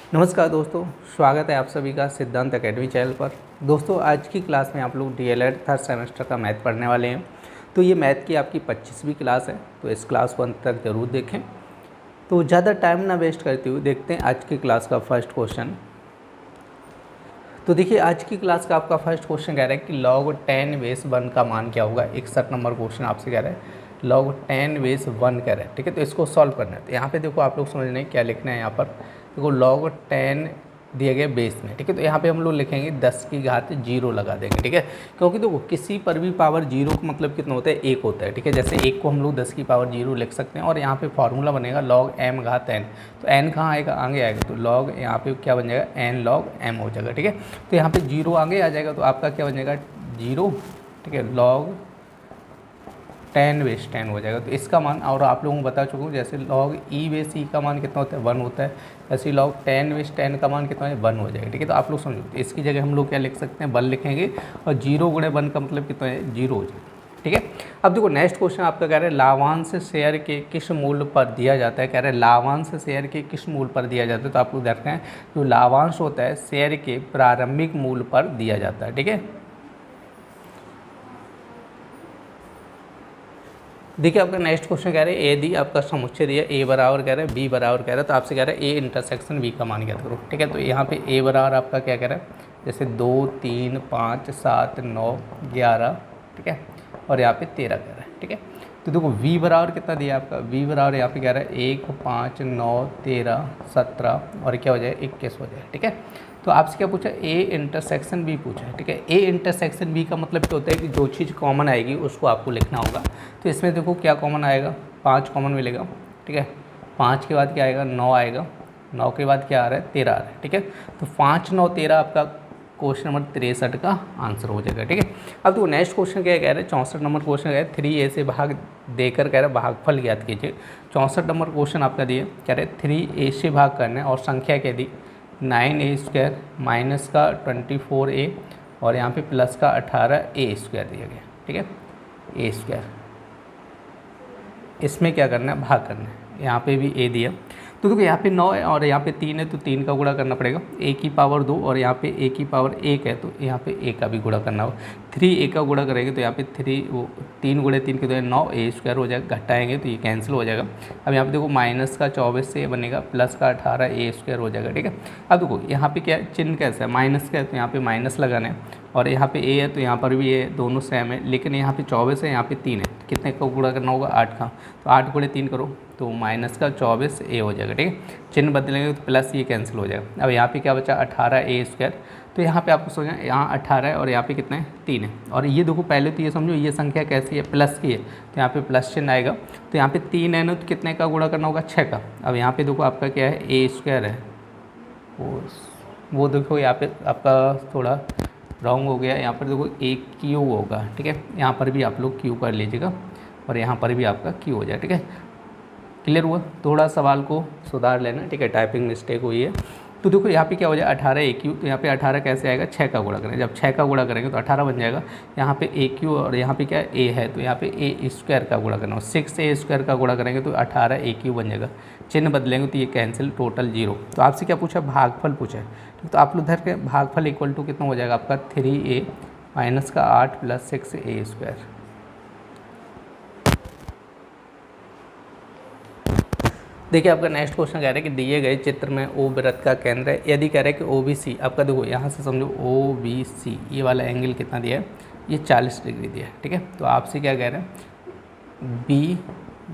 नमस्कार दोस्तों, स्वागत है आप सभी का सिद्धांत एकेडमी चैनल पर। दोस्तों, आज की क्लास में आप लोग डीएलएड थर्ड सेमेस्टर का मैथ पढ़ने वाले हैं। तो ये मैथ की आपकी 25वीं क्लास है, तो इस क्लास को अंत तक ज़रूर देखें। तो ज़्यादा टाइम ना वेस्ट करते हुए देखते हैं आज की क्लास का फर्स्ट क्वेश्चन। तो देखिए, आज की क्लास का आपका फर्स्ट क्वेश्चन कह रहा है कि log 10 बेस 1 का मान क्या होगा। 61 नंबर क्वेश्चन आपसे कह रहा है log 10 बेस 1 कह रहा है, ठीक है। तो इसको सॉल्व करना है। तो यहाँ पे देखो, आप लोग समझ लें क्या लिखना है। यहाँ पर देखो log 10 दिए गए बेस में, ठीक है। तो यहाँ पे हम लोग लिखेंगे 10 की घात 0 लगा देंगे, ठीक है। क्योंकि देखो, किसी पर भी पावर 0 का मतलब कितना होता है, 1 होता है, ठीक है। जैसे 1 को हम लोग 10 की पावर 0 लिख सकते हैं। और यहाँ पे फॉर्मूला बनेगा log m घात n। तो n कहाँ आएगा, आगे आएगा। तो log यहाँ पे क्या बन जाएगा, n log m हो जाएगा, ठीक है। तो यहाँ पे 0 आगे आ जाएगा, तो आपका क्या बन जाएगा 0, ठीक है। log 10 बेस 10 हो जाएगा। तो इसका मान, और आप लोगों को बता चुका हूँ, जैसे log e बेस e का मान कितना होता है, 1 होता है। ऐसे log 10 बेस 10 का मान कितना है, 1 हो जाएगा, ठीक है। तो आप लोग समझो, तो इसकी जगह हम लोग क्या लिख सकते हैं, 1 लिखेंगे। और 0 गुणे 1 का मतलब कितना है, 0 हो जाएगा, ठीक है। अब देखो, नेक्स्ट क्वेश्चन आपका कह रहा है लाभांश शेयर के किस मूल्य पर दिया जाता है। कह रहे हैं लाभांश शेयर के किस मूल्य पर दिया जाता है। तो आप लोग देखते हैं, जो लाभांश होता है शेयर के प्रारंभिक मूल्य पर दिया जाता है, ठीक है। देखिए, आपका नेक्स्ट क्वेश्चन कह रहे हैं यदि आपका समुच्चय दिया ए बराबर कह रहे हैं बी बराबर कह रहे हैं, तो आपसे कह रहे हैं ए इंटरसेक्शन बी का मान ज्ञात करो, ठीक है। तो यहाँ पे ए बराबर आपका क्या कह रहा है, जैसे 2 3 5 7 9 11, ठीक है। और यहाँ पे 13 कह रहा है, ठीक है। तो देखो, वी बराबर कितना दिया आपका, वी बराबर यहाँ पे कह रहा है 1 5 9 13 17 और क्या हो जाए 21 हो जाए, ठीक है। तो आपसे क्या पूछा, ए इंटरसेक्शन बी पूछा है, ठीक है। ए इंटरसेक्शन बी का मतलब क्या होता है कि जो चीज़ कॉमन आएगी उसको आपको लिखना होगा। तो इसमें देखो क्या कॉमन आएगा, 5 कॉमन मिलेगा, ठीक है। 5 के बाद क्या आएगा, 9 आएगा। 9 के बाद क्या आ रहा है, 13 आ रहा है, ठीक है। तो 5 9 13 आपका क्वेश्चन नंबर 63 का आंसर हो जाएगा, ठीक है। अब तो नेक्स्ट क्वेश्चन क्या कह रहे हैं, 64 नंबर क्वेश्चन कह रहे हैं 3a से भाग देकर कह रहे हैं भागफल ज्ञात कीजिए। 64 नंबर क्वेश्चन आपका दिए, कह रहे 3a से भाग करना है और संख्या क्या दी, 9a² माइनस का 24a और यहाँ पे प्लस का 18a² दिया गया, ठीक है। a², इसमें क्या करना है, भाग करना है। यहाँ पे भी a दिया, तो देखो यहाँ पे 9 है और यहाँ पे 3 है, तो 3 का गुणा करना पड़ेगा। a की पावर 2 और यहाँ पे a की पावर 1 है, तो यहाँ पे a का भी गुणा करना होगा। 3a का गुणा करेंगे तो यहाँ पे 3 गुणे 3 के तो 9 a² हो जाएगा, घटाएंगे तो ये कैंसिल हो जाएगा। अब यहाँ पे देखो माइनस का 24 से बनेगा, प्लस का 18a² हो जाएगा, ठीक है। अब देखो यहाँ पे क्या चिन्ह कैसा है, माइनस का है, तो यहाँ पे माइनस लगाना है। और यहाँ पे a है तो यहाँ पर भी a, दोनों सेम है। लेकिन यहाँ पे 24 है, यहाँ पे 3 है, कितने का गुणा करना होगा, 8 का। तो 8 गुणे 3 करो तो माइनस का 24a हो जाएगा, ठीक है। चिन्ह बदलेंगे तो प्लस ये कैंसिल हो जाएगा। अब यहाँ पे क्या बचा, 18a²। तो यहाँ पे आपको सोचना, यहाँ 18 है और यहाँ पे कितना है, 3 है। और ये देखो, पहले तो ये समझो ये संख्या कैसी है, प्लस की है, तो यहाँ पे प्लस चिन्ह आएगा। तो यहाँ पे 3 है ना, तो कितने का गुणा करना होगा, 6 का। अब यहाँ पे देखो आपका क्या है, a² है, वो देखो यहाँ पे आपका थोड़ा रॉन्ग हो गया। यहाँ पर देखो a³ होगा, ठीक है। यहाँ पर भी आप लोग q कर लीजिएगा और यहाँ पर भी आपका q हो जाए, ठीक है। क्लियर हुआ, थोड़ा सवाल को सुधार लेना, ठीक है, टाइपिंग मिस्टेक हुई है। तो देखो यहाँ पे क्या हो जाए, 18a³। तो यहाँ पे 18 कैसे आएगा, 6 का गुणा करेंगे। जब 6 का गुणा करेंगे तो 18 बन जाएगा। यहाँ पे a³ और यहाँ पे क्या है, a है, तो यहाँ पे a² का गुणा करना हो। 6a² का गुणा करेंगे तो 18a³ बन जाएगा। चिन्ह बदलेंगे तो ये कैंसिल, टोटल 0। तो आपसे क्या पूछा, भागफल पूछा है, ठीक। तो आप लोग धर के भागफल इक्वल टू कितना हो जाएगा आपका, 3a माइनस का 8 प्लस 6a²। देखिए, आपका नेक्स्ट क्वेश्चन कह रहा है कि दिए गए चित्र में ओ वृत्त का केंद्र है। यदि कह रहा है कि OBC, आपका देखो यहाँ से समझो OBC, ये वाला एंगल कितना दिया है, ये 40 डिग्री दिया है, ठीक है। तो आपसे क्या कह रहे हैं,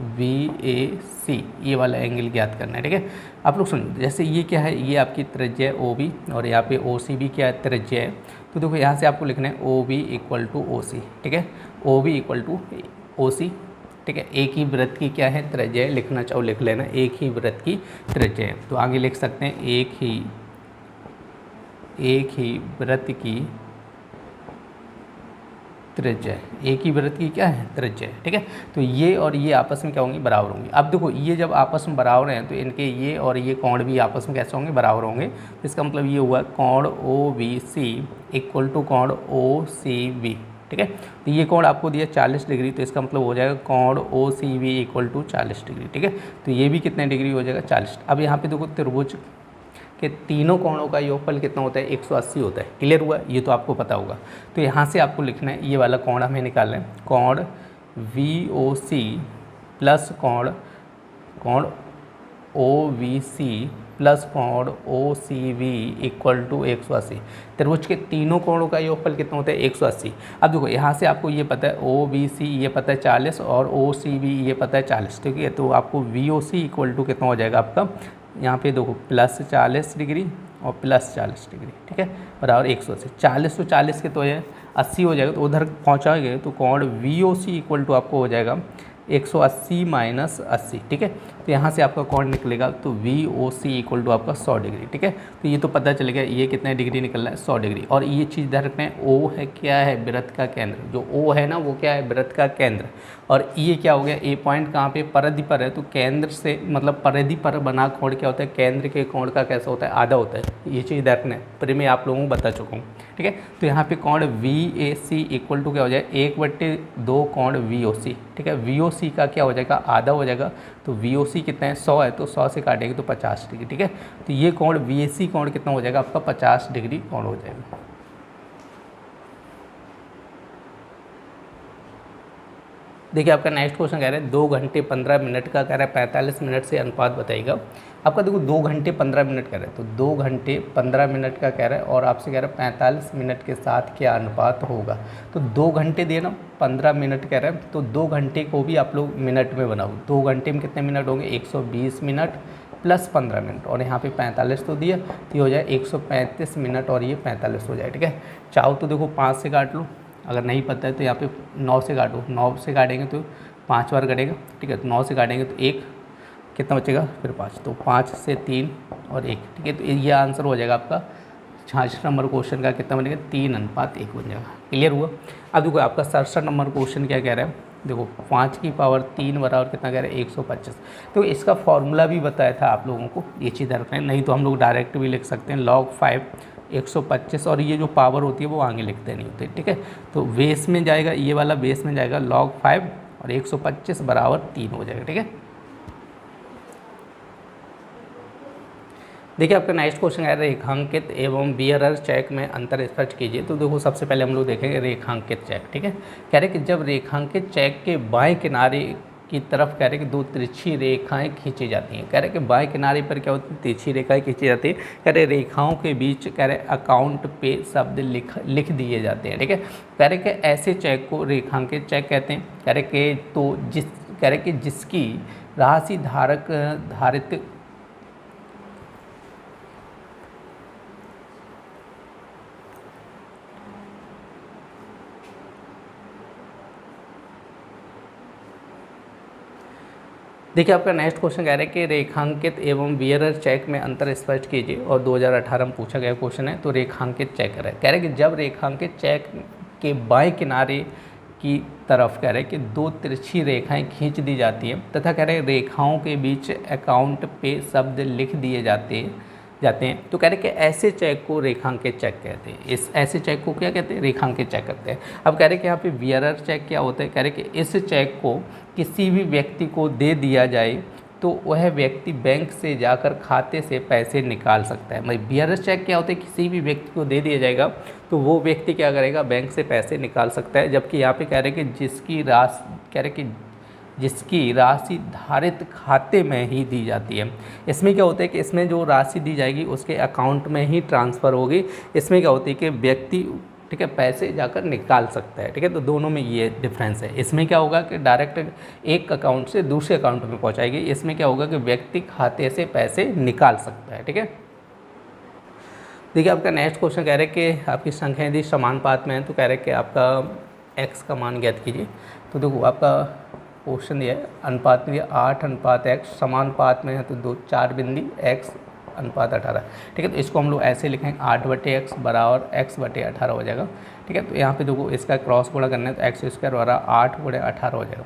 BVAC, ये वाला एंगल ज्ञात करना है, ठीक है। आप लोग समझो, जैसे ये क्या है, ये आपकी त्रिज्या है OB और यहाँ पे OC भी क्या है, त्रिज्या है। तो देखो यहाँ से आपको लिखना है OB इक्वल टू OC, ठीक है। OB इक्वल टू OC, ठीक है। एक ही वृत्त की क्या है, त्रिज्या है। लिखना चाहो लिख लेना, एक ही वृत्त की त्रिज्या है। तो आगे लिख सकते हैं एक ही वृत्त की त्रिज्या है। एक ही वृत्त की क्या है, त्रिज्या है, ठीक है। तो ये और ये आपस में क्या होंगे, बराबर होंगे। अब देखो, ये जब आपस में बराबर हैं तो इनके ये और ये कोण भी आपस में कैसे होंगे, बराबर होंगे। तो इसका मतलब ये हुआ कोण OBC इक्वल टू कोण OCB, ठीक है। तो ये कोण आपको दिया 40 डिग्री, तो इसका मतलब हो जाएगा कोण OCB इक्वल टू 40 डिग्री, ठीक है। तो ये भी कितने डिग्री हो जाएगा, 40। अब यहाँ पे देखो त्रिभुज कि तीनों कोणों का योगफल कितना होता है, 180 होता है। क्लियर हुआ, ये तो आपको पता होगा। तो यहाँ से आपको लिखना है, ये वाला कोण हमें निकालना है, कोण VOC प्लस कोण OVC प्लस कोण OCV इक्वल टू 180। त्रिभुज के तीनों कोणों का योगफल कितना होता है, 180। अब देखो यहाँ से आपको ये पता है OVC ये पता है 40 और OCV ये पता है 40, ठीक है। तो आपको VOC इक्वल टू कितना हो जाएगा आपका, यहाँ पे देखो प्लस 40 डिग्री और प्लस 40 डिग्री, ठीक है, बराबर 180। 40 तो 40 के तो ये 80 हो जाएगा, तो उधर पहुँचाओगे तो कोण VOC इक्वल टू आपको हो जाएगा 180 माइनस 80, ठीक है। तो यहाँ से आपका कोण निकलेगा तो VOC इक्वल टू आपका 100 डिग्री, ठीक है। तो ये तो पता चलेगा ये कितने डिग्री निकल रहा है, 100 डिग्री। और ये चीज़ ध्यान रखना है, O है क्या है, वृत्त का केंद्र। जो O है ना वो क्या है, वृत्त का केंद्र। और ये क्या हो गया, ए पॉइंट कहाँ पे, परिधि पर है। तो केंद्र से मतलब परिधि पर बना कोण क्या होता है, केंद्र के कोण का कैसा होता है, आधा होता है। ये चीज़ ध्यान रखना है, पर मैं आप लोगों को बता चुका हूँ, ठीक है। तो यहाँ पे कोण VAC इक्वल टू क्या हो जाए, 1/2 कोण VOC, ठीक है। VOC का क्या हो जाएगा, आधा हो जाएगा। तो VOC कितना है, 100 है, तो 100 से काटेंगे तो 50 डिग्री, ठीक है। तो ये कोण VAC कोण कितना हो जाएगा आपका, 50 डिग्री कोण हो जाएगा। देखिए आपका नेक्स्ट क्वेश्चन कह रहा है 2 घंटे 15 मिनट का कह रहा है 45 मिनट से अनुपात बताइएगा। आपका देखो 2 घंटे 15 मिनट कह रहा है, तो 2 घंटे 15 मिनट का कह रहा है और आपसे कह रहा है 45 मिनट के साथ क्या अनुपात होगा। तो 2 घंटे दिए ना, 15 मिनट कह रहा है, तो 2 घंटे को भी आप लोग मिनट में बनाओ। 2 घंटे में कितने मिनट होंगे, 120 मिनट प्लस 15 मिनट, और यहाँ पे 45 तो दिया, तो ये हो जाए 135 मिनट और ये 45 हो जाए, ठीक है। चाहो तो देखो 5 से काट लो, अगर नहीं पता है तो यहाँ पे 9 से काटो, 9 से काटेंगे तो 5 बार कटेगा, ठीक है। तो 9 से काटेंगे तो 1 कितना बचेगा, फिर 5, तो 5 से 3 और 1, ठीक है। तो ये आंसर हो जाएगा आपका 66 नंबर क्वेश्चन का, कितना बनेगा, 3:1 बन जाएगा। क्लियर हुआ। अब देखो आपका 67 नंबर क्वेश्चन क्या कह रहा है, देखो 5 की पावर 3 बराबर कितना कह रहा है, 125। तो इसका फॉर्मूला भी बताया था आप लोगों को, ये चीज़ रखना है, नहीं तो हम लोग डायरेक्ट भी लिख सकते हैं log 5 125, और ये जो पावर होती है वो आगे लिखते नहीं होते, ठीक है। तो बेस में जाएगा, ये वाला बेस में जाएगा log 5 और 125 बराबर 3 हो जाएगा, ठीक है। देखिए आपका नेक्स्ट क्वेश्चन है रेखांकित एवं बियरर चेक में अंतर स्पष्ट कीजिए। तो देखो सबसे पहले हम लोग देखेंगे रेखांकित चेक, ठीक है। कह रहे कि जब रेखांकित चेक के बाएं किनारे की तरफ कह रहे कि 2 तिरछी रेखाएं खींची जाती हैं। कह रहे कि बाएं किनारे पर क्या होती है, तिरछी रेखाएं खींची जाती है। कह रहे रेखाओं के बीच कह रहे अकाउंट पे शब्द लिख दिए जाते हैं, ठीक है। कह रहे कि ऐसे चेक को रेखांकित चेक कहते हैं। कह रहे कि तो कह रहे कि जिसकी राशि धारित देखिए आपका नेक्स्ट क्वेश्चन कह रहा है कि रेखांकित एवं बियरर चेक में अंतर स्पष्ट कीजिए, और 2018 में पूछा गया क्वेश्चन है। तो रेखांकित चेक कह रहा है कि जब रेखांकित चेक के बाएं किनारे की तरफ कह रहे हैं कि 2 तिरछी रेखाएं खींच दी जाती हैं तथा कह रहे हैं रेखाओं के बीच अकाउंट पे शब्द लिख दिए जाते हैं। तो कह रहे हैं कि ऐसे चेक को रेखांकित चेक कहते हैं। इस ऐसे चेक को क्या कहते हैं, रेखांकित चेक कहते हैं। अब कह रहे हैं कि यहाँ पे बियरर चेक क्या होता है, कह रहे हैं कि इस चेक को किसी भी व्यक्ति को दे दिया जाए तो वह व्यक्ति बैंक से जाकर खाते से पैसे निकाल सकता है। मतलब बियरर चेक क्या होता है, किसी भी व्यक्ति को दे दिया जाएगा तो वो व्यक्ति क्या करेगा, बैंक से पैसे निकाल सकता है। जबकि यहाँ पे कह रहे हैं कि जिसकी राशि धारित खाते में ही दी जाती है। इसमें क्या होता है कि इसमें जो राशि दी जाएगी उसके अकाउंट में ही ट्रांसफ़र होगी। इसमें क्या होती है कि व्यक्ति, ठीक है, पैसे जाकर निकाल सकता है, ठीक है। तो दोनों में ये डिफरेंस है। इसमें क्या होगा कि डायरेक्ट एक अकाउंट से दूसरे अकाउंट में पहुंचाएगी। इसमें क्या होगा कि व्यक्ति खाते से पैसे निकाल सकता है, ठीक है। देखिए आपका नेक्स्ट क्वेश्चन कह रहे हैं कि आपकी संख्या यदि समानुपात में है तो कह रहे हैं कि आपका x का मान ज्ञात कीजिए। तो देखो आपका क्वेश्चन दिया है अनुपात में 8:x, समानुपात में है तो 4 बिंदी x अनुपात 18, ठीक है। तो इसको हम लोग ऐसे लिखेंगे 8/x बराबर x/18 हो जाएगा, ठीक है। तो यहाँ पे देखो इसका क्रॉस गुणा करना है तो x² बराबर 8/18 हो जाएगा।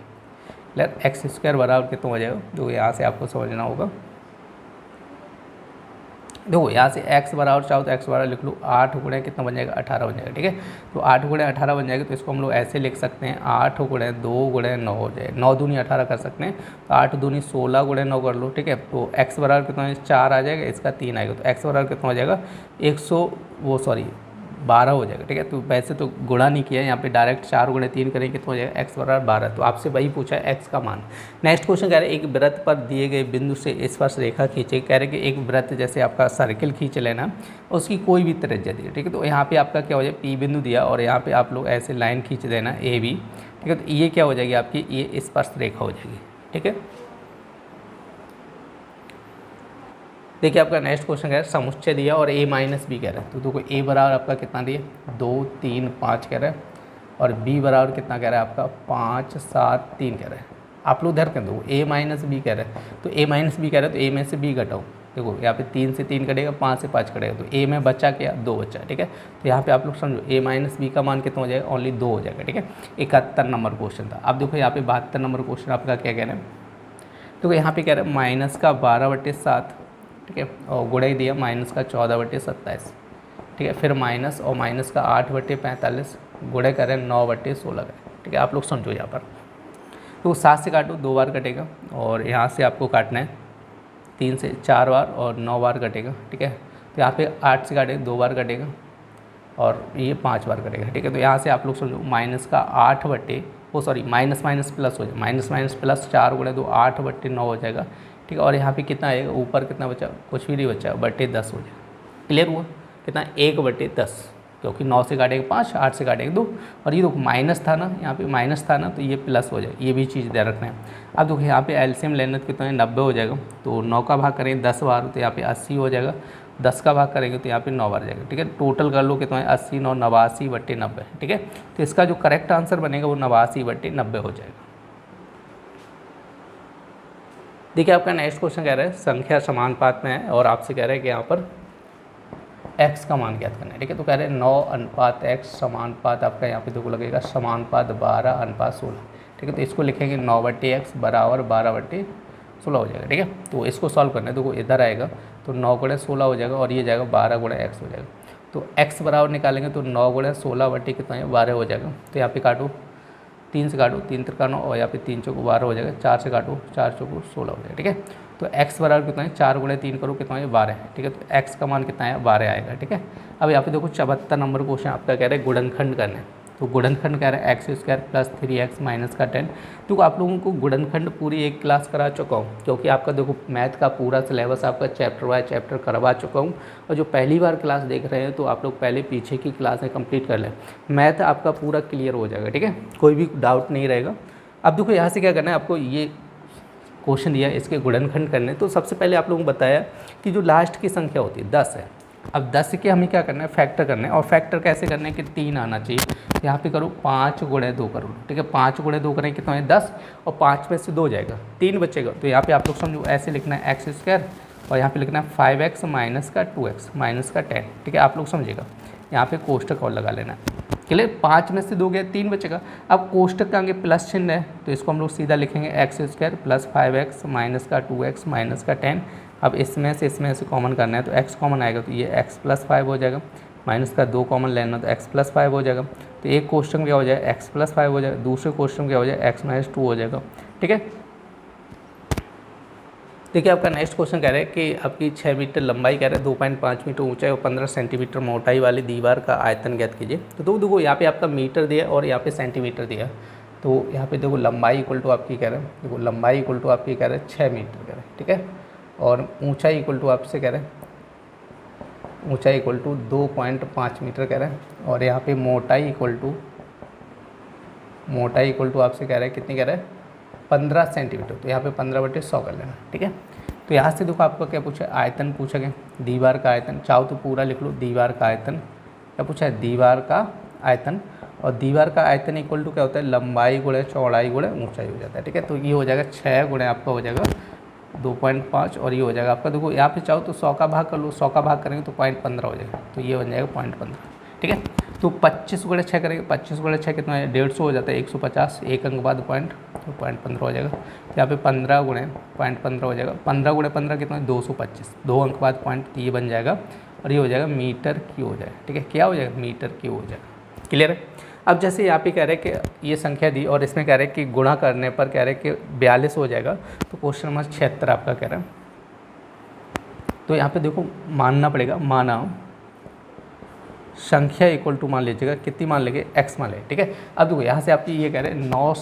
क्लियर, x² बराबर कितना हो जाएगा, तो यहाँ से आपको समझना होगा देखो यहाँ से x बराबर चाहो तो x बराबर लिख लो 8 गुणे कितना बन जाएगा 18 बन जाएगा, ठीक है। तो 8 गुणे 18 बन जाएगा, तो इसको हम लोग ऐसे लिख सकते हैं 8 गुणे 2 गुणे 9 हो जाए, 9 दूनी 18 कर सकते हैं, तो 8 दूनी 16 गुणे 9 कर लो, ठीक है। तो x बराबर कितना 4 आ जाएगा, इसका 3 आएगा, तो x बराबर कितना हो जाएगा 12 हो जाएगा, ठीक है। तो वैसे तो गुणा नहीं किया, यहाँ पे डायरेक्ट 4 गुणे 3 करेंगे कितना हो जाएगा x बराबर 12। तो आपसे वही पूछा है x का मान। नेक्स्ट क्वेश्चन कह रहे हैं एक वृत्त पर दिए गए बिंदु से स्पर्श रेखा खींचे। कह रहे हैं कि एक वृत्त जैसे आपका सर्किल खींच लेना, उसकी कोई भी त्रिज्या दी, ठीक है। तो यहाँ पे आपका क्या हो जाए P बिंदु दिया और यहाँ पे आप लोग ऐसे लाइन खींच देना AB, ठीक है। तो ये क्या हो जाएगी आपकी, ये स्पर्श रेखा हो जाएगी, ठीक है। देखिए आपका नेक्स्ट क्वेश्चन कह रहा है समुच्चय दिया और a माइनस बी कह रहा है। तो देखो a बराबर आपका कितना दिया 2 3 5 कह रहा है, और b बराबर कितना कह रहा है आपका 5 7 3 कह रहा है। आप लोग ध्यान कर दो a माइनस बी कह रहा है, तो a माइनस बी कह रहा है, तो a में से b घटाओ। देखो यहाँ पे 3 से 3 कटेगा, 5 से 5 कटेगा, तो a में बचा क्या 2 बचा, ठीक है। तो यहाँ पे आप लोग समझो a माइनस बी का मान कितना हो जाएगा, ओनली 2 हो जाएगा, ठीक है। 71 नंबर क्वेश्चन था। अब देखो यहाँ पे 72 नंबर क्वेश्चन आपका क्या कह रहे हैं, तो यहाँ पे कह रहे हैं माइनस का 12/7, ठीक है, और गुणा ही दिया माइनस का 14/27, ठीक है। फिर माइनस और माइनस का 8/45 गुणा करें 9/16 का, ठीक है। आप लोग समझो यहाँ पर, तो 7 से काटो 2 बार कटेगा, और यहाँ से आपको काटना है 3 से 4 बार और 9 बार कटेगा, ठीक है। तो यहाँ पे 8 से काटे 2 बार कटेगा और ये 5 बार कटेगा, ठीक है। तो यहाँ से आप लोग समझो माइनस का 8 माइनस माइनस प्लस हो जाएगा, माइनस माइनस प्लस 4 गुणे 2 8/9 हो जाएगा, ठीक है। और यहाँ पे कितना आएगा, ऊपर कितना बचा, कुछ भी नहीं बचा, 10 हो जाएगा। क्लियर हुआ, कितना 1/10, क्योंकि 9 से काटेगा 5, 8 से काटेगा 2, और ये देखो माइनस था ना, यहाँ पे माइनस था ना, तो ये प्लस हो जाएगा, ये भी चीज़ ध्यान रखना है। अब देखो यहाँ पे एलसीएम लेना तो कितना है 90 हो जाएगा, तो 9 का भाग करेंगे 10 बार, तो यहाँ पे 80 हो जाएगा, 10 का भाग करेंगे तो यहाँ पे 9 बार जाएगा, ठीक है। टोटल कर लो कितना है 80 9 89/90, ठीक है। तो इसका जो करेक्ट आंसर बनेगा वो 89/90 हो जाएगा। देखिए आपका नेक्स्ट क्वेश्चन कह रहा है संख्या समानुपात में है और आपसे कह रहा है कि यहाँ पर x का मान ज्ञात करना है, ठीक है। तो कह रहे हैं 9:x समानुपात आपका यहाँ पे देखो लगेगा समानुपात 12:16, ठीक है। तो इसको लिखेंगे 9/x बराबर 12/16 हो जाएगा, ठीक है। तो इसको सॉल्व करना है, देखो इधर आएगा तो 9 गुणे 16 हो जाएगा और ये जाएगा 12 गुणे x हो जाएगा। तो x बराबर निकालेंगे तो 9 गुणे 16 कितना है 12 हो जाएगा। तो यहाँ पे काटो 3 से काटो 3 3 9 और यहाँ पे 3 चौको 12 हो जाएगा, 4 से काटो 4 चौको 16 हो जाएगा, ठीक है। तो x बराबर कितना है 4 गुणे 3 करो कितना है 12 है, ठीक है। तो x का मान कितना है 12 आएगा, ठीक है। अब यहाँ पे देखो 74 नंबर क्वेश्चन आपका कह रहे हैं गुणनखंड करना है। तो गुणनखंड कह रहा है x² + 3x - का 10। तो आप लोगों को गुणनखंड पूरी एक क्लास करा चुका हूँ, क्योंकि आपका देखो मैथ का पूरा सिलेबस आपका चैप्टर बाय चैप्टर करवा चुका हूँ। और जो पहली बार क्लास देख रहे हैं तो आप लोग पहले पीछे की क्लासें कंप्लीट कर लें, मैथ आपका पूरा क्लियर हो जाएगा, ठीक है, कोई भी डाउट नहीं रहेगा। अब देखो यहाँ से क्या करना है, आपको ये क्वेश्चन दिया इसके गुणनखंड करने। तो सबसे पहले आप लोगों को बताया कि जो लास्ट की संख्या होती है 10 है। अब 10 के हमें क्या करना है फैक्टर करना है, और फैक्टर कैसे करना है कि 3 आना चाहिए। यहाँ पे करो 5 गुणे 2 करो, ठीक है। 5 गुणे 2 करें कितना है 10, और 5 में से 2 जाएगा 3 बचेगा। तो यहाँ पे आप लोग समझो ऐसे लिखना है x² और यहाँ पे लिखना है 5x - का 2x - का 10, ठीक है। आप लोग समझिएगा, यहाँ पे कोष्टक और लगा लेना है, क्लियर। 5 में से 2 गया 3 बचेगा। अब कोष्टक का आगे प्लस चिन्ह है तो इसको हम लोग सीधा लिखेंगे x² + 5x - का 2x - का 10। अब इसमें से कॉमन करना है तो x कॉमन आएगा तो ये x + 5 हो जाएगा, माइनस का 2 कॉमन लेना तो x + 5 हो जाएगा। तो एक क्वेश्चन क्या हो जाएगा x + 5 हो जाएगा, दूसरे क्वेश्चन क्या हो जाएगा x - 2 हो जाएगा, ठीक है। देखिए आपका नेक्स्ट क्वेश्चन कह रहा है कि आपकी 6 मीटर लंबाई कह रहा है, 2.5 मीटर ऊंचाई और 15 सेंटीमीटर मोटाई वाली दीवार का आयतन ज्ञात कीजिए। तो देखो यहाँ पे आपका मीटर दिया और यहाँ पे सेंटीमीटर दिया। तो यहाँ पे देखो लंबाई इक्वल टू आपकी कह रहे हैं, देखो लंबाई इक्वल टू आपकी कह रहे हैं 6 मीटर कह रहे हैं, ठीक है। और ऊंचाई इक्वल टू आपसे कह रहे हैं, ऊंचाई इक्वल टू 2.5 मीटर कह रहे हैं, और यहाँ पे मोटाई इक्वल टू आपसे कह रहे हैं कितनी कह रहे हैं 15 सेंटीमीटर। तो यहाँ पे 15/100 कर लेना, ठीक है। तो यहाँ से देखो आपका क्या पूछा है आयतन पूछा गया, दीवार का आयतन। चाहो तो पूरा लिख लो दीवार का आयतन, क्या पूछा है दीवार का आयतन। और दीवार का आयतन इक्वल टू क्या होता है लंबाई गुणे चौड़ाई गुणे ऊंचाई हो जाता है, ठीक है। तो ये हो जाएगा 6 गुणे आपका हो जाएगा 2.5, और ये हो जाएगा आपका देखो यहाँ पे चाहो तो 100 का भाग कर लो, 100 का भाग करेंगे तो 0.15 हो जाएगा, तो ये बन जाएगा 0.15, ठीक है। तो 25 गुणे 6 करेंगे, 25 गुणे 6 कितना है 150 हो जाता है, 150, एक अंक बाद पॉइंट, तो पॉइंट 15 हो जाएगा। तो यहाँ पे 15 गुणे पॉइंट 15 हो जाएगा, 15 गुणे 15 कितना है 225, 2 अंक बाद पॉइंट, तो ये बन जाएगा और ये हो जाएगा मीटर क्यूब हो जाएगा। ठीक है, क्या हो जाएगा मीटर क्यूब हो जाएगा। क्लियर है। अब जैसे यहाँ पे कह रहे हैं कि ये संख्या दी और इसमें कह रहे हैं कि गुणा करने पर कह रहे हैं कि 42 हो जाएगा, तो क्वेश्चन नंबर 76 आपका कह रहा है। तो यहाँ पे देखो मानना पड़ेगा, माना संख्या इक्वल टू मान लीजिएगा, कितनी मान लेंगे x मान लेंगे। ठीक है, अब देखो यहाँ से आपकी ये कह रहे हैं 9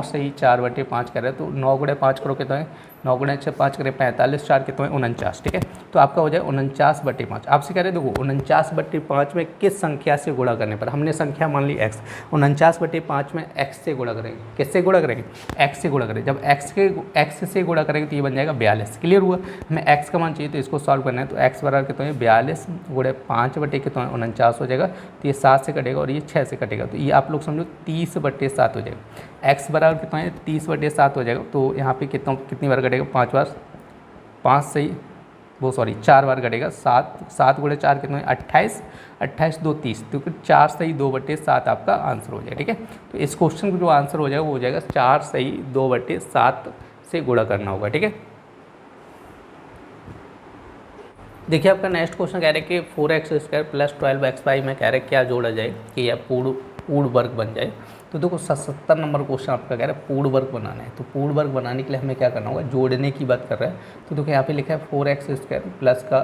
सही 4/5 कह रहे हैं, तो 9 गुणे 5 करो कितना है, 9 गुणे 5 करें 45, 4 कितना है 49। ठीक है, तो आपका हो जाए 49/5। आपसे कह रहे हैं देखो 49/5 में किस संख्या से गुणा करने पर, हमने संख्या मान ली x, 49/5 में x से गुणा करेंगे, किससे गुणा करेंगे x से गुणा करेंगे। जब x से गुणा करेंगे तो ये बन जाएगा 42। क्लियर हुआ, हमें x का मान चाहिए तो इसको सॉल्व करना है, तो x बराबर कितना है 42 गुणे 5 कितना है 49 हो जाएगा, तो ये 7 से कटेगा और ये 6 से कटेगा, तो ये आप लोग समझो 30/7 हो जाएगा। x बराबर कितना है 30/7 हो जाएगा, तो यहाँ पे कितनी बार कटेगा 5 बार, 5 सही वो सॉरी 4 बार कटेगा, 7 गुणे 4 कितना है 28, 28 2 30, तो 4 सही 2/7 आपका आंसर हो जाएगा। ठीक है, तो इस क्वेश्चन का जो आंसर हो जाएगा वो हो जाएगा 4 सही 2/7 से गुणा करना होगा। ठीक है, देखिए आपका नेक्स्ट क्वेश्चन कह रहे हैं कि 4x² प्लस 12xy में कह रहे हैं क्या जोड़ा जाए कि यह पूर्ण वर्ग बन जाए। तो देखो 77 नंबर क्वेश्चन आपका कह रहा है पूर्ण वर्ग बनाना है, तो पूर्ण वर्ग बनाने के लिए हमें क्या करना होगा, जोड़ने की बात कर रहा है। तो देखो यहाँ पे लिखा है 4x² प्लस का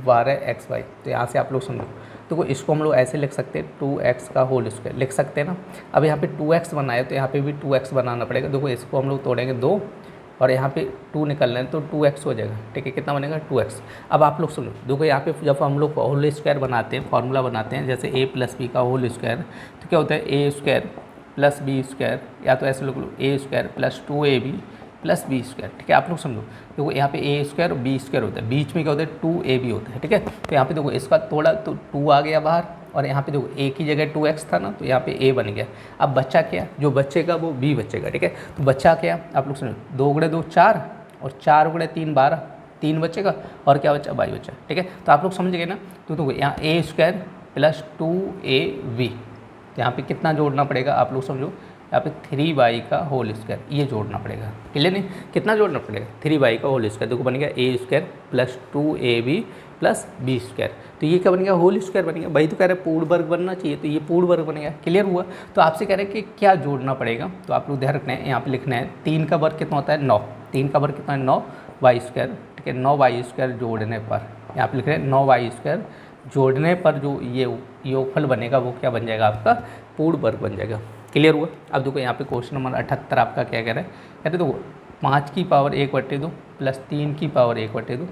12xy, तो यहाँ से आप लोग समझो, देखो इसको हम लोग ऐसे लिख सकते हैं 2x का होल स्क्वायर लिख सकते हैं ना। अब यहाँ पे 2x बनाया तो यहाँ पे भी 2x बनाना पड़ेगा। देखो इसको हम लोग तोड़ेंगे 2 और यहाँ पे 2 निकलना है तो 2x हो जाएगा। ठीक है, कितना बनेगा 2x। अब आप लोग सुनो, देखो यहाँ पे जब हम लोग होल स्क्वायर बनाते हैं, फॉर्मूला बनाते हैं, जैसे a + b का होल स्क्वायर, तो क्या होता है a² + b², या तो ऐसे लोग a² + 2ab + b²। ठीक है, आप लोग समझो, देखो यहाँ पे a² और b² होता है, बीच में क्या होता है 2ab होता है। ठीक है, तो यहाँ पे देखो इसका थोड़ा तो 2 आ गया बाहर, और यहाँ पे देखो a की जगह 2x था ना, तो यहाँ पे a बन गया। अब बच्चा क्या, जो बचेगा वो b बचेगा। ठीक है, तो बच्चा क्या आप लोग सुनो, 2 गुणे 2 4 और 4 गुणे 3 12, 3 बचेगा और क्या बचा y बचा। ठीक है, तो आप लोग समझ गए ना। तो देखो यहाँ a² + 2ab, तो यहाँ पे कितना जोड़ना पड़ेगा आप लोग समझो, यहाँ पे 3y का होल स्क्वायर ये जोड़ना पड़ेगा। क्लियर नहीं, कितना जोड़ना पड़ेगा 3y का होल स्क्वायर। देखो बन गया a² + 2ab + b², तो ये क्या बन गया होल स्क्वायर बन गया। भाई तो कह रहे हैं पूर्ण वर्ग बनना चाहिए, तो ये पूर्ण वर्ग बन गया। क्लियर हुआ, तो आपसे कह रहे हैं कि क्या जोड़ना पड़ेगा, तो आप लोग ध्यान रखना है, यहाँ पे लिखना है 3 का वर्ग कितना होता है 9, 3 का वर्ग कितना है 9y²। ठीक है, 9y² जोड़ने पर, यहाँ पे लिख रहे हैं 9y² जोड़ने पर जो ये योगफल बनेगा वो क्या बन जाएगा आपका पूर्ण वर्ग बन जाएगा। क्लियर हुआ। अब देखो यहाँ पे क्वेश्चन नंबर 78 आपका क्या कह रहा है, कहते देखो 5 की पावर 1/2 प्लस 3 की पावर 1/2,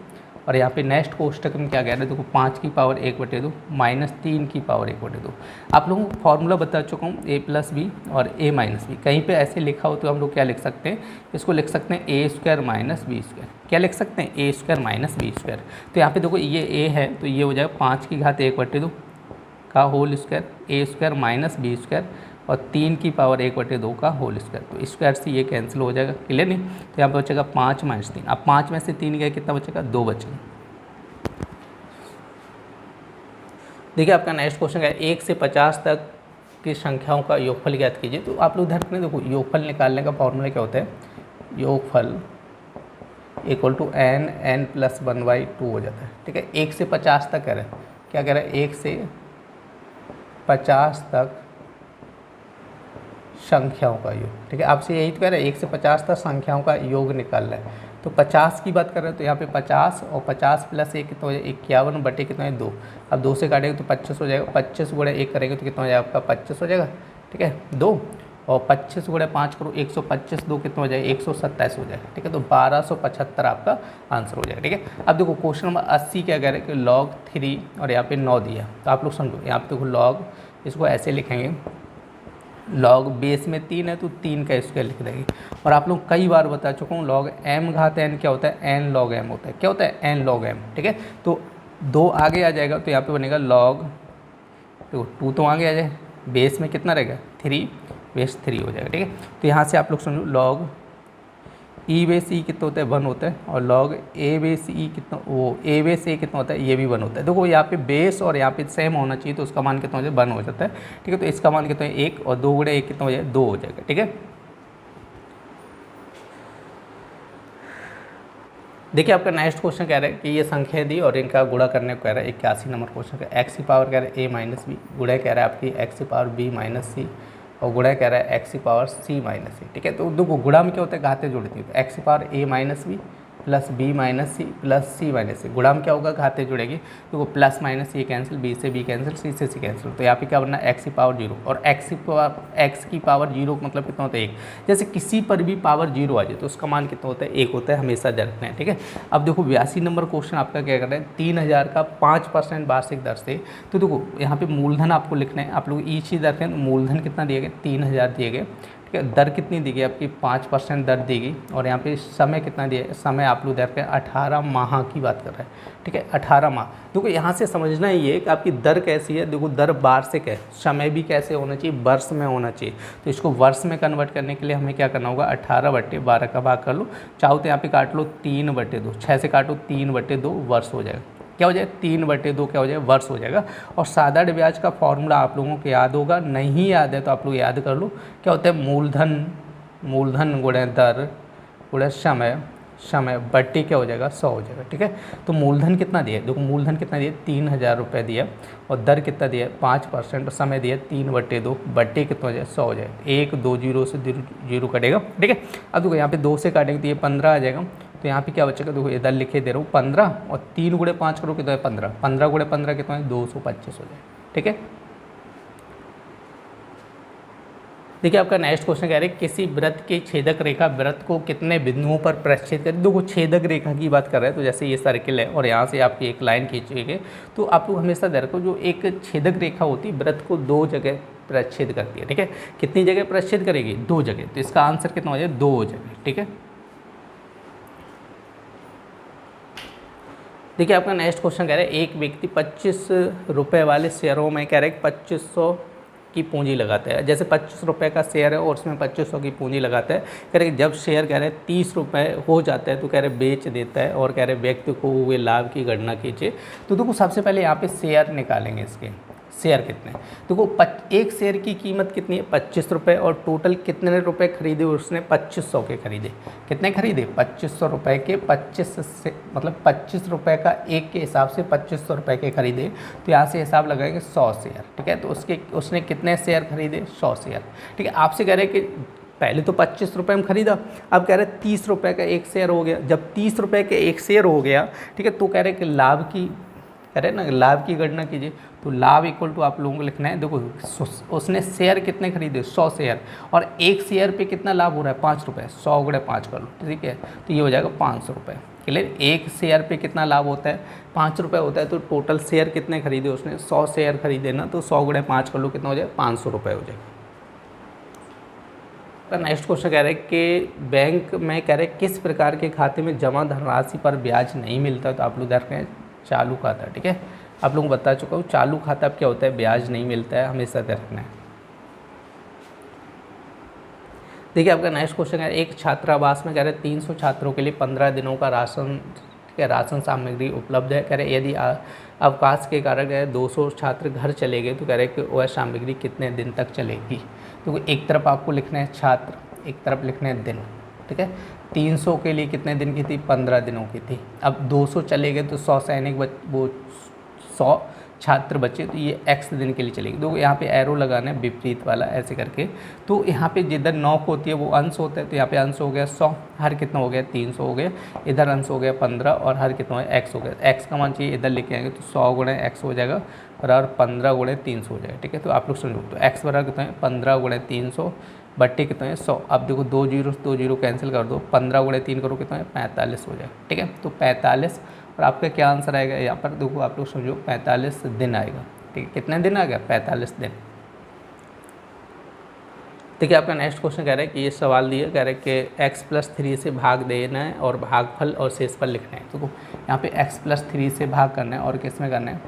और यहाँ पे नेक्स्ट कोष्टक में क्या कह रहे हैं, देखो 5 की पावर 1/2 माइनस 3 की पावर 1/2। आप लोगों को फॉर्मूला बता चुका हूँ a + b और a - b, कहीं पे ऐसे लिखा हो तो हम लोग क्या लिख सकते हैं, इसको लिख सकते हैं a² - b²। क्या लिख सकते हैं a² - b²। तो यहाँ पे देखो ये a है तो ये हो जाएगा 5 की घात 1/2 का होल स्क्वायर, a² - b² और 3 की पावर 1/2 का होल स्क्वायर, तो स्क्वायर से ये कैंसिल हो जाएगा। क्लियर नहीं, तो यहाँ पे बचेगा 5 - 3। अब 5 में से 3 गया कितना बचेगा 2 बचेगा। देखिए आपका नेक्स्ट क्वेश्चन है 1 से 50 तक की संख्याओं का योगफल ज्ञात कीजिए। तो आप लोग ध्यान रखना, देखो योगफल निकालने का फॉर्मूला क्या होता है, योगफल = n + 1/2 हो जाता है। ठीक है, 1 से 50 तक कह रहे हैं, क्या कह रहे हैं 1 से 50 तक संख्याओं का योग। ठीक है, आपसे यही तो कह रहे हैं 1 से 50 तक संख्याओं का योग निकालना है। तो 50 की बात कर रहे हैं, तो यहाँ पे 50 और 50 + 1 कितना हो जाएगा 51 बटे कितना है 2। अब 2 से काटेंगे तो 25 हो जाएगा, 25 गुणे 1 करेंगे तो कितना हो जाएगा आपका 25 हो जाएगा। ठीक है, 2 और 25 गुणे 5 करो 125, 2 कितना हो जाएगा 127 हो जाएगा। ठीक है, तो 1275 आपका आंसर हो जाएगा। ठीक है, अब देखो क्वेश्चन नंबर 80 क्या कह रहे हैं कि log 3 और यहाँ पे 9 दिया, तो आप लोग समझो यहाँ पे देखो log, इसको ऐसे लिखेंगे log बेस में 3 है तो 3 का स्क्वायर लिख देंगे। और आप लोग कई बार बता चुका हूँ log m घात n क्या होता है n log m होता है। क्या होता है n log m। ठीक है, तो 2 आगे आ जाएगा तो यहाँ पे बनेगा log, तो 2 तो आगे आ जाए, बेस में कितना रहेगा 3, बेस 3 हो जाएगा। ठीक है, तो यहाँ से आप लोग समझो log ई बेस ई कितना होता है 1 होता है, और लॉग ए बेस ई कितना, वो ए बेस ए कितना होता है, ये भी 1 होता है। देखो यहाँ पे बेस और यहाँ पे सेम होना चाहिए, तो उसका मान कितना हो जाए 1 हो जाता है, ठीक है। तो इसका मान कितना है 1, और 2 गुणे 1 कितना हो जाए 2 हो जाएगा, ठीक है। देखिए आपका नेक्स्ट क्वेश्चन कह रहा है कि ये संख्या दी और इनका गुणा करने को कह रहा है 81 नंबर क्वेश्चन का। एक्स की पावर कह रहा है a माइनस बी, गुणा कह रहा है आपकी एक्स की पावर b माइनस सी, और गुणा कह रहा है एक्स की पावर c माइनस सी, ठीक है। तो देखो गुणा में क्या होता है, घाते जुड़ती है, तो एक्स की power a minus B plus B minus C plus C minus C, गुणा में क्या होगा, घाते जुड़ेगी, तो वो प्लस माइनस ये कैंसिल, बी से बी कैंसिल, सी से सी कैंसिल, तो यहाँ पे क्या बनना है एक्स की पावर 0, और एक्स की पावर 0 मतलब कितना होता है 1। जैसे किसी पर भी पावर 0 आ जाए तो उसका मान कितना होता है 1 होता है, हमेशा ध्यान रखना है, ठीक है। अब देखो 82 नंबर क्वेश्चन आपका क्या कर रहा है, 3000 का 5% वार्षिक दर से, तो देखो यहाँ पे मूलधन आपको लिखना है, आप लोग ई चीज़ रखें, तो मूलधन कितना दिए गए 3000 दिए गए, ठीक है। दर कितनी दी गई आपकी 5% दर दी गई, और यहाँ पे समय कितना दिया, समय आप लोग देख रहे हैं 18 माह की बात कर रहे हैं, ठीक है 18 माह। देखो यहाँ से समझना ही है कि आपकी दर कैसी है, देखो दर वार्षिक है, समय भी कैसे होना चाहिए, वर्ष में होना चाहिए, तो इसको वर्ष में कन्वर्ट करने के लिए हमें क्या करना होगा 18/12 का भाग कर लो, चाहो तो यहाँ पे काट लो 3/2, 6 से काटो 3/2 वर्ष हो जाएगा, क्या हो जाए 3/2 क्या हो जाए वर्ष हो जाएगा। और साधारण ब्याज का फॉर्मूला आप लोगों को याद होगा, नहीं याद है तो आप लोग याद कर लो, क्या होता है मूलधन गुणे दर गुणे समय बट्टी क्या हो जाएगा 100 हो जाएगा, ठीक है। तो मूलधन कितना दिया, देखो मूलधन कितना दिया 3000 रुपये दिया, और दर कितना दिया 5%, समय दिया 3/2, बट्टी कितना हो जाए 100 हो जाएगा, 1 2 0 से 0 कटेगा, ठीक है। अब देखो यहाँ पे 2 से काटेंगे तो ये 15 आ जाएगा, तो यहाँ पे क्या बचेगा, देखो इधर लिखे दे रहा हूँ 15, और 3 गुणे 5 करो कितना है 15, 15 गुणे 15 कितना है 225 हो जाए, ठीक है। देखिए आपका नेक्स्ट क्वेश्चन कह रहे हैं किसी वृत्त की छेदक रेखा वृत्त को कितने बिंदुओं पर प्रक्षेपित करे। देखो छेदक रेखा की बात कर रहे हैं, तो जैसे ये सर्किल है और यहाँ से आपकी एक लाइन खींची गई, तो आप लोग हमेशा ध्यान रखो जो एक छेदक रेखा होती है वृत्त को 2 जगह प्रच्छेद करती है, ठीक है। कितनी जगह प्रच्छेद करेगी 2 जगह, तो इसका आंसर कितना हो जाए 2 जगह, ठीक है। देखिए आपका नेक्स्ट क्वेश्चन कह रहे हैं एक व्यक्ति 25 रुपये वाले शेयरों में कह रहे हैं 2500 की पूंजी लगाता है। जैसे 25 रुपये का शेयर है और उसमें 2500 की पूंजी लगाता है, कह रहे जब शेयर कह रहे 30 रुपये हो जाता है तो कह रहे बेच देता है, और कह रहे व्यक्ति को हुए लाभ की गणना कीजिए। तो देखो सबसे पहले यहाँ पे शेयर निकालेंगे, इसके शेयर कितने, देखो एक शेयर की कीमत कितनी है 25 रुपये, और टोटल कितने रुपए खरीदे उसने 2500 के खरीदे, कितने खरीदे 2500 रुपये के, 25 से मतलब 25 रुपये का एक के हिसाब से 2500 रुपये के खरीदे, तो यहाँ से हिसाब लगाएंगे 100 शेयर, ठीक है। तो उसने कितने शेयर खरीदे 100 शेयर, ठीक है। आपसे कह रहे हैं कि पहले तो 25 रुपये में खरीदा, अब कह रहे 30 रुपये का एक शेयर हो गया, जब 30 रुपये के एक शेयर हो गया, ठीक है, तो कह रहे कि लाभ की कह रहे ना लाभ की गणना कीजिए, तो लाभ इक्वल टू आप लोगों को लिखना है, देखो उसने शेयर कितने खरीदे 100 शेयर, और एक शेयर पे कितना लाभ हो रहा है 5 रुपये, 100 गुणे 5 कर लो, ठीक है, तो ये हो जाएगा 500 रुपये, क्लियर। एक शेयर पे कितना लाभ होता है 5 रुपये होता है, तो टोटल शेयर कितने खरीदे उसने 100 शेयर खरीदे ना, तो 100 गुणे 5 कर लो कितना हो जाए 500 रुपये हो जाएगा। नेक्स्ट क्वेश्चन कह रहे हैं कि बैंक में कह रहे हैं किस प्रकार के खाते में जमा धनराशि पर ब्याज नहीं मिलता, तो आप लोग देख रहे हैं चालू खाता, ठीक है। आप लोगों को बता चुका हूँ चालू खाता अब क्या होता है, ब्याज नहीं मिलता है, हमेशा रखना है। देखिए आपका नेक्स्ट क्वेश्चन है एक छात्रावास में कह रहे हैं 300 छात्रों के लिए 15 दिनों का राशन, ठीक है, राशन सामग्री उपलब्ध है। कह रहे यदि अवकाश के कारण 200 छात्र घर चले गए तो कह रहे कि वह सामग्री कितने दिन तक चलेगी। तो एक तरफ आपको लिखना है छात्र, एक तरफ लिखना है दिन, ठीक है। 300 के लिए कितने दिन की थी 15 दिनों की थी, अब 200 चले गए तो 100 सैनिक वो 100 छात्र बचे, तो ये x दिन के लिए चलेगी। तो यहाँ पे एरो लगाना है विपरीत वाला ऐसे करके, तो यहाँ पे जिधर नौक होती है वो अंश होता है, तो यहाँ पे अंश हो गया 100, हर कितना हो गया 300 हो गया, इधर अंश हो गया 15 और हर कितना है x हो गया। x का मान चाहिए इधर लेके आएंगे तो 100 गुणे x हो जाएगा बराबर 15 गुणे 300 हो जाएगा, ठीक है। तो आप लोग समझो तो x बराबर कितना है 15 गुणे 300 बट्टे कितना है 100। अब देखो 2 जीरो कैंसिल कर दो, 15 गुणे 3 करो कितना है 45 हो जाएगा, ठीक है। तो 45 और आपका क्या आंसर आएगा यहाँ पर देखो आप लोग समझो 45 दिन आएगा, ठीक है। कितने दिन आ गया 45 दिन। देखिए आपका नेक्स्ट क्वेश्चन कह रहा है कि ये सवाल दिया कह रहा है कि x+3 से भाग देना है और भागफल और शेषफल लिखना है। तो यहाँ पे x+3 से भाग करना है और किस में करना है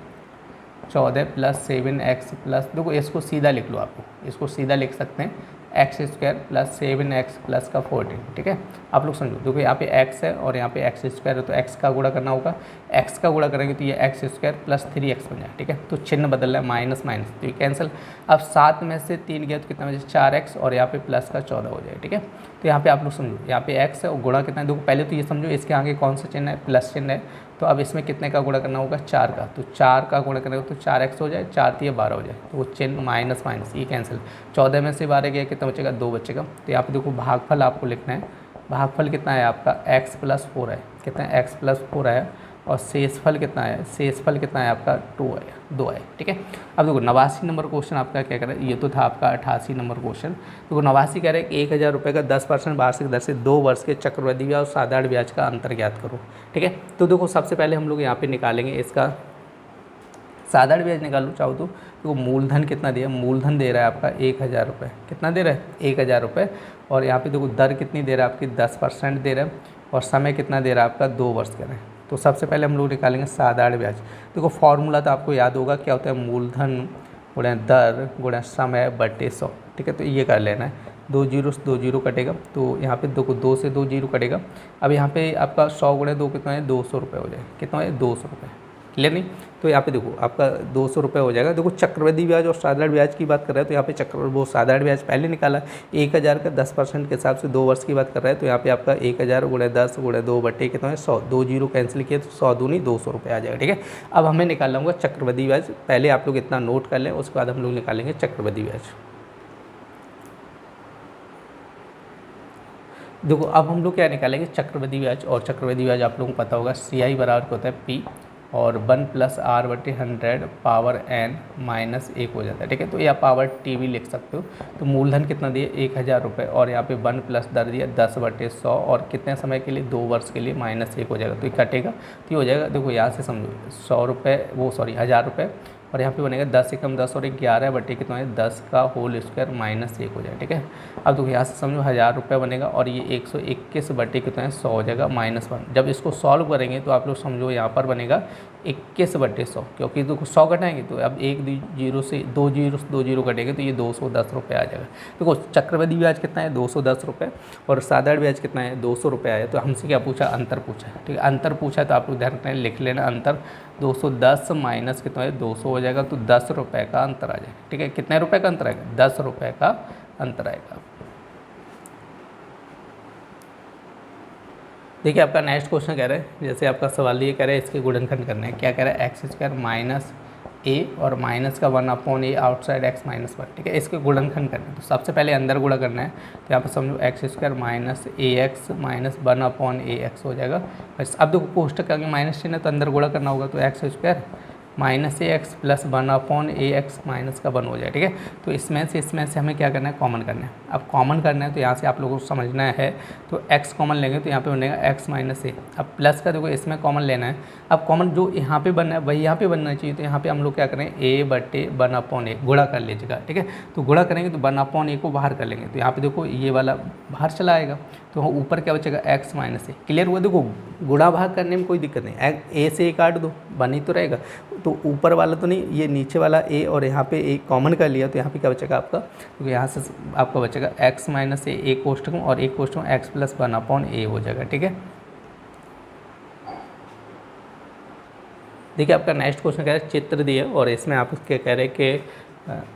14 + 7x प्लस, देखो इसको सीधा लिख लो, आपको इसको सीधा लिख सकते हैं x square plus 7x plus का 14, ठीक है। आप लोग समझो, देखो यहाँ पे x है और यहाँ पे एक्स स्क्वायर है, तो x का गुणा करना होगा, x का गुणा करेंगे तो ये एक्स स्क्वायर प्लस 3x बन जाए, ठीक है। तो चिन्ह बदल रहा है, माइनस माइनस, तो ये कैंसिल। अब 7 में से 3 गया तो कितना बचे, 4x, और यहाँ पे प्लस का 14 हो जाए, ठीक है। तो यहाँ पे आप लोग समझो, यहाँ पे x है और गुणा कितना है, देखो पहले तो ये समझो इसके आगे कौन सा चिन्ह है, प्लस चिन्ह है, तो अब इसमें कितने का गुणा करना होगा, 4 का, तो 4 का गुणा करेंगे तो 4x हो जाए, 4 3 12 हो जाए, तो वो चिन्ह माइनस माइनस ये कैंसिल। 14 में से 12 गया, कितना बचेगा, 2 बचेगा। तो यहाँ पे देखो भागफल आपको लिखना है, भागफल कितना है आपका, x प्लस 4 है, कितना है, x प्लस 4 है, और शेषफल कितना है, शेषफल कितना है आपका 2 है, ठीक है। अब देखो 89 नंबर क्वेश्चन आपका क्या कह रहा है, ये तो था आपका 88 नंबर क्वेश्चन। देखो 89 कह रहे हैं कि 1000 रुपये का 10% वार्षिक दर से 2 वर्ष के चक्रवृद्धि ब्याज और साधारण ब्याज का अंतर ज्ञात करो, ठीक है। तो देखो सबसे पहले हम लोग यहाँ पे निकालेंगे इसका साधारण ब्याज निकालो चाहो तो। देखो मूलधन कितना दिया, मूलधन दे रहा है आपका 1000 रुपये, कितना दे रहा है, 1000 रुपये, और यहाँ पे देखो दर कितनी दे रहा है आपकी, 10% दे रहा है, और समय कितना दे रहा है आपका, 2 वर्ष करें। तो सबसे पहले हम लोग निकालेंगे साधारण ब्याज। देखो फॉर्मूला तो आपको याद होगा, क्या होता है, मूलधन गुणा दर गुणा समय बटे 100, ठीक है। तो ये कर लेना है, 2 जीरो कटेगा, तो यहाँ पे देखो 2 से 2 जीरो कटेगा। अब यहाँ पे आपका 100 गुणा 2 कितना है, 200 रुपये हो जाए, कितना है, 200 रुपये, क्लियर नहीं। तो यहाँ पे देखो आपका 200 रुपये हो जाएगा। देखो चक्रवृद्धि ब्याज और साधारण ब्याज की बात कर रहे हैं, तो यहाँ पे वो साधारण ब्याज पहले निकाला, 1000 का 10% के हिसाब से 2 वर्ष की बात कर रहा है, तो यहाँ पे आपका 1000 गुणा 10 गुणा 2 बटे कितना है, 100, 2 जीरो कैंसिल किए तो 100 दूनी 200 रुपये आ जाएगा, ठीक है। अब हमें निकालना होगा चक्रवृद्धि ब्याज, पहले आप लोग इतना नोट कर लें, उसके बाद हम लोग निकालेंगे चक्रवृद्धि ब्याज। देखो अब हम लोग क्या निकालेंगे, चक्रवृद्धि ब्याज, और चक्रवृद्धि ब्याज आप लोगों को पता होगा CI बराबर होता है P और 1 + R/100 पावर n माइनस 1 हो जाता है, ठीक है। तो या पावर t भी लिख सकते हो। तो मूलधन कितना दिए, 1000 रुपये, और यहाँ पे 1 प्लस दर दिया 10/100, और कितने समय के लिए, 2 वर्ष के लिए, माइनस 1 हो जाएगा, तो ये कटेगा, तो ये हो जाएगा। देखो यहाँ से समझो 100 रुपये, 1000 रुपये, और यहाँ पे बनेगा 10 एकम 10 और 11 बटे कितना है, 10 का होल स्क्वायर माइनस 1 हो जाए, ठीक है। अब देखो यहाँ से समझो 1000 रुपये बनेगा, और ये 121 बटे कितना है, 100 हो जाएगा -1। जब इसको सॉल्व करेंगे तो आप लोग समझो यहाँ पर बनेगा 21/100, क्योंकि देखो 100 घटाएंगे तो अब 1 जीरो से 2 जीरो कटेंगे, तो ये 210 रुपये आ जाएगा। देखो चक्रवृद्धि ब्याज कितना है, 210 रुपये, और साधारण ब्याज कितना है, 200 रुपये आया। तो हमसे क्या पूछा, अंतर पूछा, ठीक है। अंतर पूछा तो आप लोग ध्यान रखना है, लिख लेना अंतर, 210 माइनस कितना है, 200 हो जाएगा, तो 10 रुपये का अंतर आ जाएगा, ठीक है। कितने रुपये का अंतर आएगा, 10 रुपये का अंतर आएगा। देखिए आपका नेक्स्ट क्वेश्चन कह रहा है, जैसे आपका सवाल ये कह रहा है इसके गुणनखंड करना है, क्या कह रहा है, x² माइनस a और माइनस का 1/a आउटसाइड x माइनस 1, ठीक है। इसके गुणनखंड करना है, तो सबसे पहले अंदर गुणा करना है, तो यहाँ पर समझो x² minus ax minus 1/ax हो जाएगा। अब देखो कोष्टक आगे माइनस चिन्ह है, तो अंदर गुणा करना होगा, तो x² minus ax plus 1/ax minus का 1 हो जाए, ठीक है। तो इसमें से हमें क्या करना है, कॉमन करना है। अब कॉमन करना है तो यहाँ से आप लोगों को समझना है, तो x कॉमन लेंगे तो यहाँ पे बनेगा x माइनस a। अब प्लस का देखो इसमें कॉमन लेना है, अब कॉमन जो यहाँ पे बनना है वही यहाँ पे बनना चाहिए, तो यहाँ पे हम लोग क्या करें, a/1/a गुणा कर लीजिएगा, ठीक है। तो गुणा करेंगे तो 1/a को बाहर कर लेंगे, तो यहाँ पे देखो ये वाला बाहर चला आएगा, तो ऊपर क्या बचेगा, x माइनस a। क्लियर हुआ। देखो गुणा भाग करने में कोई दिक्कत नहीं, a से a काट दो, बन ही तो रहेगा, तो ऊपर वाला तो नहीं, ये नीचे वाला a और यहाँ पे a कॉमन कर लिया, तो यहाँ पे क्या बचेगा आपका, तो यहाँ से आपका बचेगा x माइनस a कोष्टक और एक कोष्टक x प्लस 1/a हो जाएगा, ठीक है। देखिए आपका नेक्स्ट क्वेश्चन कह रहा है, चित्र दिया और इसमें आप क्या कह रहे हैं कि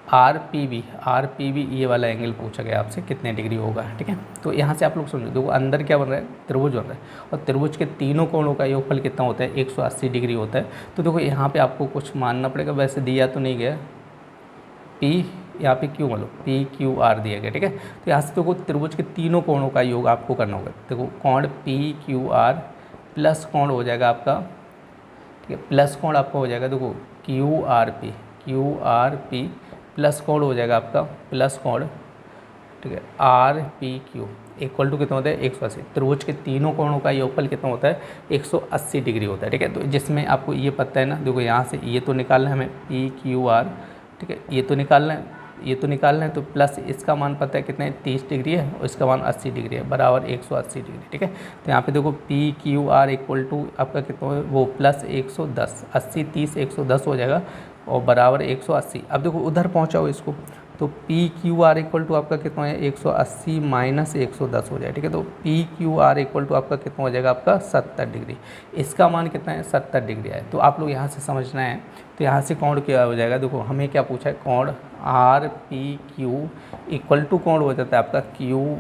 आर पी बी ये वाला एंगल पूछा गया आपसे कितने डिग्री होगा, ठीक है। तो यहाँ से आप लोग समझो, देखो अंदर क्या बन रहा है, त्रिभुज बन रहा है, और त्रिभुज के तीनों कोणों का योगफल कितना होता है, 180 डिग्री होता है। तो देखो यहाँ पे आपको कुछ मानना पड़ेगा, वैसे दिया तो नहीं गया, P यहाँ पे Q मान लो, PQR दिया गया, ठीक है। तो यहाँ से देखो त्रिभुज के तीनों कोणों का योग आपको करना होगा। देखो कोण PQR प्लस कोण हो जाएगा आपका, ठीक है, प्लस कोण आपका हो जाएगा, देखो QRP प्लस कोण हो जाएगा आपका प्लस कोण, ठीक है, RPQ इक्वल टू कितना होता है, 180। त्रिभुज के तीनों कोणों का योगफल कितना होता है, 180 डिग्री होता है, ठीक है। तो जिसमें आपको ये पता है ना, देखो यहाँ से ये तो निकालना है हमें PQR, ठीक है, ये तो निकालना है, तो प्लस इसका मान पता है कितना है, 30 डिग्री है, और इसका मान 80 डिग्री है, बराबर 180 डिग्री, ठीक है। तो यहाँ पे देखो PQR इक्वल टू आपका कितना है, वो प्लस 110, 80 30 110 हो जाएगा, और बराबर 180। अब देखो उधर पहुँचाओ इसको, तो P Q R equal to आपका कितना है 180 माइनस 110 हो जाए, ठीक है। तो P Q R equal to आपका कितना हो जाएगा आपका 70 डिग्री। इसका मान कितना है 70 डिग्री है। तो आप लोग यहाँ से समझना है, तो यहाँ से कोण क्या हो जाएगा, देखो हमें क्या पूछा है, कोण R P Q equal to कोण हो जाता है आपका क्यू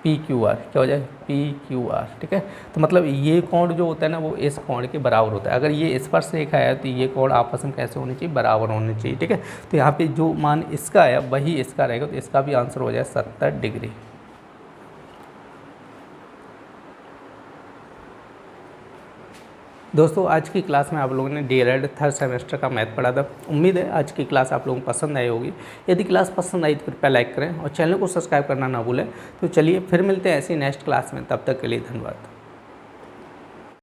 पी क्यू आर, क्या हो जाए पी क्यू आर, ठीक है। तो मतलब ये कोण जो होता है ना वो इस कोण के बराबर होता है। अगर ये स्पर्श रेखा है तो ये कोण आपस में कैसे होनी चाहिए, बराबर होनी चाहिए, ठीक है। तो यहाँ पे जो मान इसका है वही इसका रहेगा, तो इसका भी आंसर हो जाए 70 डिग्री। दोस्तों आज की क्लास में आप लोगों ने डीएलएड थर्ड सेमेस्टर का मैथ पढ़ा था। उम्मीद है आज की क्लास आप लोगों को पसंद आई होगी। यदि क्लास पसंद आई तो कृपया लाइक करें और चैनल को सब्सक्राइब करना ना भूलें। तो चलिए फिर मिलते हैं ऐसी नेक्स्ट क्लास में, तब तक के लिए धन्यवाद।